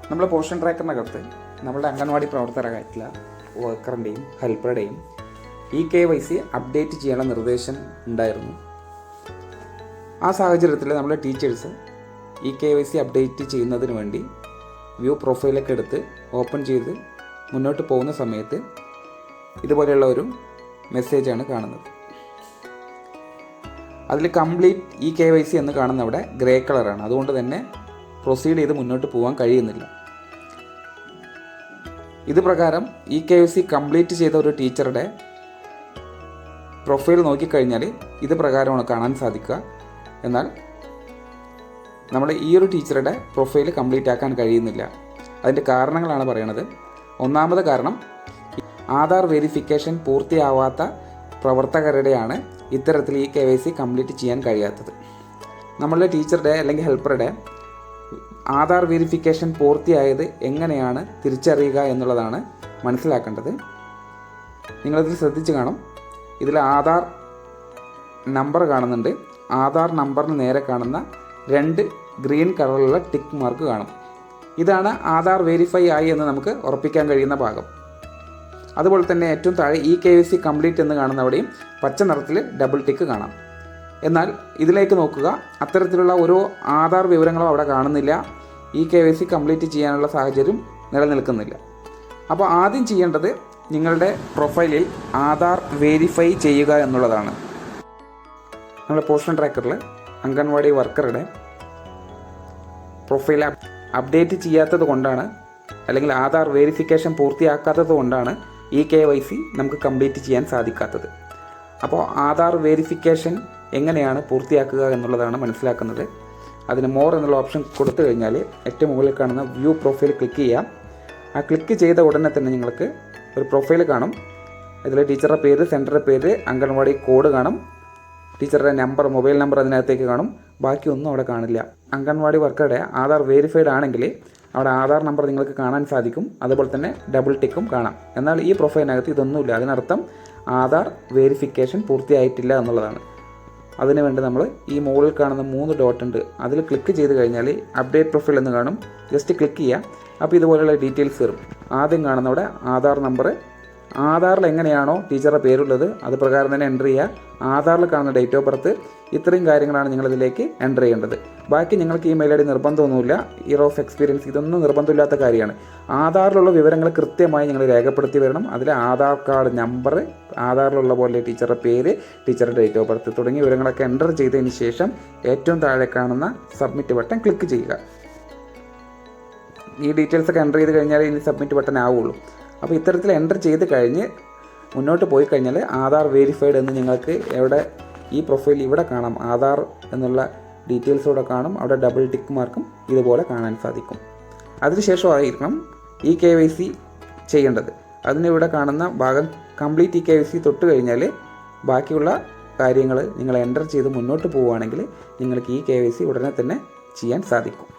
നമ്മൾ പോഷൻ ട്രാക്കറിനകത്ത് നമ്മുടെ anganwadi പ്രവർത്തകരായിട്ടുള്ള വർക്കറിൻ്റെയും ഹെൽപ്പറുടെയും KYC update ചെയ്യാനുള്ള നിർദ്ദേശം ഉണ്ടായിരുന്നു. ആ സാഹചര്യത്തിൽ നമ്മുടെ ടീച്ചേഴ്സ് KYC അപ്ഡേറ്റ് ചെയ്യുന്നതിന് വേണ്ടി വ്യൂ പ്രൊഫൈലൊക്കെ എടുത്ത് ഓപ്പൺ ചെയ്ത് മുന്നോട്ട് പോകുന്ന സമയത്ത് ഇതുപോലെയുള്ള ഒരു മെസ്സേജാണ് കാണുന്നത്. അതിൽ കംപ്ലീറ്റ് KYC എന്ന് കാണുന്ന അവിടെ ഗ്രേ കളറാണ്. അതുകൊണ്ട് തന്നെ പ്രൊസീഡ് ചെയ്ത് മുന്നോട്ട് പോകാൻ കഴിയുന്നില്ല. ഇത് പ്രകാരം KYC കംപ്ലീറ്റ് ചെയ്ത ഒരു ടീച്ചറുടെ പ്രൊഫൈൽ നോക്കിക്കഴിഞ്ഞാൽ ഇത് പ്രകാരമാണ് കാണാൻ സാധിക്കുക. എന്നാൽ നമ്മുടെ ഈ ഒരു ടീച്ചറുടെ പ്രൊഫൈൽ കംപ്ലീറ്റ് ആക്കാൻ കഴിയുന്നില്ല. അതിൻ്റെ കാരണങ്ങളാണ് പറയണത്. ഒന്നാമത് കാരണം ആധാർ വെരിഫിക്കേഷൻ പൂർത്തിയാവാത്ത പ്രവർത്തകരുടെയാണ് ഇത്തരത്തിൽ KYC കംപ്ലീറ്റ് ചെയ്യാൻ കഴിയാത്തത്. നമ്മളുടെ ടീച്ചറുടെ അല്ലെങ്കിൽ ഹെൽപ്പറുടെ ആധാർ വെരിഫിക്കേഷൻ പൂർത്തിയായത് എങ്ങനെയാണ് തിരിച്ചറിയുക എന്നുള്ളതാണ് മനസ്സിലാക്കേണ്ടത്. നിങ്ങളിതിൽ ശ്രദ്ധിച്ച് കാണും. ഇതിൽ ആധാർ നമ്പർ കാണുന്നുണ്ട്. ആധാർ നമ്പറിന് നേരെ കാണുന്ന 2 ഗ്രീൻ കളറിലുള്ള ടിക്ക് മാർക്ക് കാണും. ഇതാണ് ആധാർ വെരിഫൈ ആയി എന്ന് നമുക്ക് ഉറപ്പിക്കാൻ കഴിയുന്ന ഭാഗം. അതുപോലെ തന്നെ ഏറ്റവും താഴെ KYC കംപ്ലീറ്റ് എന്ന് കാണുന്ന അവിടെയും പച്ച നിറത്തിൽ ഡബിൾ ടിക്ക് കാണാം. എന്നാൽ ഇതിലേക്ക് നോക്കുക, അത്തരത്തിലുള്ള ഓരോ ആധാർ വിവരങ്ങളും അവിടെ കാണുന്നില്ല. KYC കംപ്ലീറ്റ് ചെയ്യാനുള്ള സാഹചര്യം നിലനിൽക്കുന്നില്ല. അപ്പോൾ ആദ്യം ചെയ്യേണ്ടത് നിങ്ങളുടെ പ്രൊഫൈലിൽ ആധാർ വെരിഫൈ ചെയ്യുക എന്നുള്ളതാണ്. നമ്മുടെ പോഷൻ ട്രാക്കറിൽ അംഗൻവാടി വർക്കറുടെ പ്രൊഫൈൽ അപ്ഡേറ്റ് ചെയ്യാത്തത് കൊണ്ടാണ്, അല്ലെങ്കിൽ ആധാർ വെരിഫിക്കേഷൻ പൂർത്തിയാക്കാത്തത് കൊണ്ടാണ് KYC നമുക്ക് കംപ്ലീറ്റ് ചെയ്യാൻ സാധിക്കാത്തത്. അപ്പോൾ ആധാർ വെരിഫിക്കേഷൻ എങ്ങനെയാണ് പൂർത്തിയാക്കുക എന്നുള്ളതാണ് മനസ്സിലാക്കുന്നത്. അതിന് മോർ എന്നുള്ള ഓപ്ഷൻ കൊടുത്തു കഴിഞ്ഞാൽ ഏറ്റവും മുകളിൽ കാണുന്ന വ്യൂ പ്രൊഫൈൽ ക്ലിക്ക് ചെയ്യാം. ആ ക്ലിക്ക് ചെയ്ത ഉടനെ തന്നെ നിങ്ങൾക്ക് ഒരു പ്രൊഫൈൽ കാണും. ഇതിൽ ടീച്ചറുടെ പേര്, സെൻറ്ററുടെ പേര്, അംഗൻവാടി കോഡ് കാണും, ടീച്ചറുടെ നമ്പർ, മൊബൈൽ നമ്പർ അതിനകത്തേക്ക് കാണും. ബാക്കിയൊന്നും അവിടെ കാണില്ല. അംഗൻവാടി വർക്കറുടെ ആധാർ വെരിഫൈഡ് ആണെങ്കിൽ അവിടെ ആധാർ നമ്പർ നിങ്ങൾക്ക് കാണാൻ സാധിക്കും. അതുപോലെ തന്നെ ഡബിൾ ടിക്കും കാണാം. എന്നാൽ ഈ പ്രൊഫൈലിനകത്ത് ഇതൊന്നുമില്ല. അതിനർത്ഥം ആധാർ വെരിഫിക്കേഷൻ പൂർത്തിയായിട്ടില്ല എന്നുള്ളതാണ്. അതിനുവേണ്ടി നമ്മൾ ഈ മുകളിൽ കാണുന്ന 3 ഡോട്ട് ഉണ്ട്, അതിൽ ക്ലിക്ക് ചെയ്ത് കഴിഞ്ഞാൽ അപ്ഡേറ്റ് പ്രൊഫൈൽ എന്ന് കാണും. ജസ്റ്റ് ക്ലിക്ക് ചെയ്യുക. അപ്പോൾ ഇതുപോലെയുള്ള ഡീറ്റെയിൽസ് വരും. ആദ്യം കാണുന്നവിടെ ആധാർ നമ്പർ, ആധാറിൽ എങ്ങനെയാണോ ടീച്ചറുടെ പേരുള്ളത് അത് പ്രകാരം തന്നെ എൻ്റർ ചെയ്യുക. ആധാറിൽ കാണുന്ന ഡേറ്റ് ഓഫ് ബർത്ത്, ഇത്രയും കാര്യങ്ങളാണ് നിങ്ങളിതിലേക്ക് എൻ്റർ ചെയ്യേണ്ടത്. ബാക്കി നിങ്ങൾക്ക് മെയിൽ ID നിർബന്ധമൊന്നുമില്ല. ഇയർ ഓഫ് എക്സ്പീരിയൻസ് ഇതൊന്നും നിർബന്ധമില്ലാത്ത കാര്യമാണ്. ആധാറിലുള്ള വിവരങ്ങൾ കൃത്യമായി നിങ്ങൾ രേഖപ്പെടുത്തി വരണം. അതിൽ ആധാർ കാർഡ് നമ്പർ, ആധാറിലുള്ള പോലെ ടീച്ചറുടെ പേര്, ടീച്ചറുടെ ഡേറ്റ് ഓഫ് ബർത്ത് തുടങ്ങിയ വിവരങ്ങളൊക്കെ എൻ്റർ ചെയ്തതിന് ശേഷം ഏറ്റവും താഴെ കാണുന്ന സബ്മിറ്റ് ബട്ടൺ ക്ലിക്ക് ചെയ്യുക. ഈ ഡീറ്റെയിൽസൊക്കെ എൻ്റർ ചെയ്ത് കഴിഞ്ഞാൽ ഇനി സബ്മിറ്റ് ബട്ടൺ ആവുള്ളൂ. അപ്പോൾ ഇത്തരത്തിൽ എൻ്റർ ചെയ്ത് കഴിഞ്ഞ് മുന്നോട്ട് പോയി കഴിഞ്ഞാൽ ആധാർ വെരിഫൈഡ് എന്ന് നിങ്ങൾക്ക് എവിടെ ഈ പ്രൊഫൈൽ ഇവിടെ കാണാം. ആധാർ എന്നുള്ള ഡീറ്റെയിൽസോടെ കാണും. അവിടെ ഡബിൾ ടിക്ക് മാർക്കും ഇതുപോലെ കാണാൻ സാധിക്കും. അതിനുശേഷമായിരിക്കണം KYC ചെയ്യേണ്ടത്. അതിനിവിടെ കാണുന്ന ഭാഗം കംപ്ലീറ്റ് KYC തൊട്ട് കഴിഞ്ഞാൽ ബാക്കിയുള്ള കാര്യങ്ങൾ നിങ്ങൾ എൻ്റർ ചെയ്ത് മുന്നോട്ട് പോവുകയാണെങ്കിൽ നിങ്ങൾക്ക് KYC ഉടനെ തന്നെ ചെയ്യാൻ സാധിക്കും.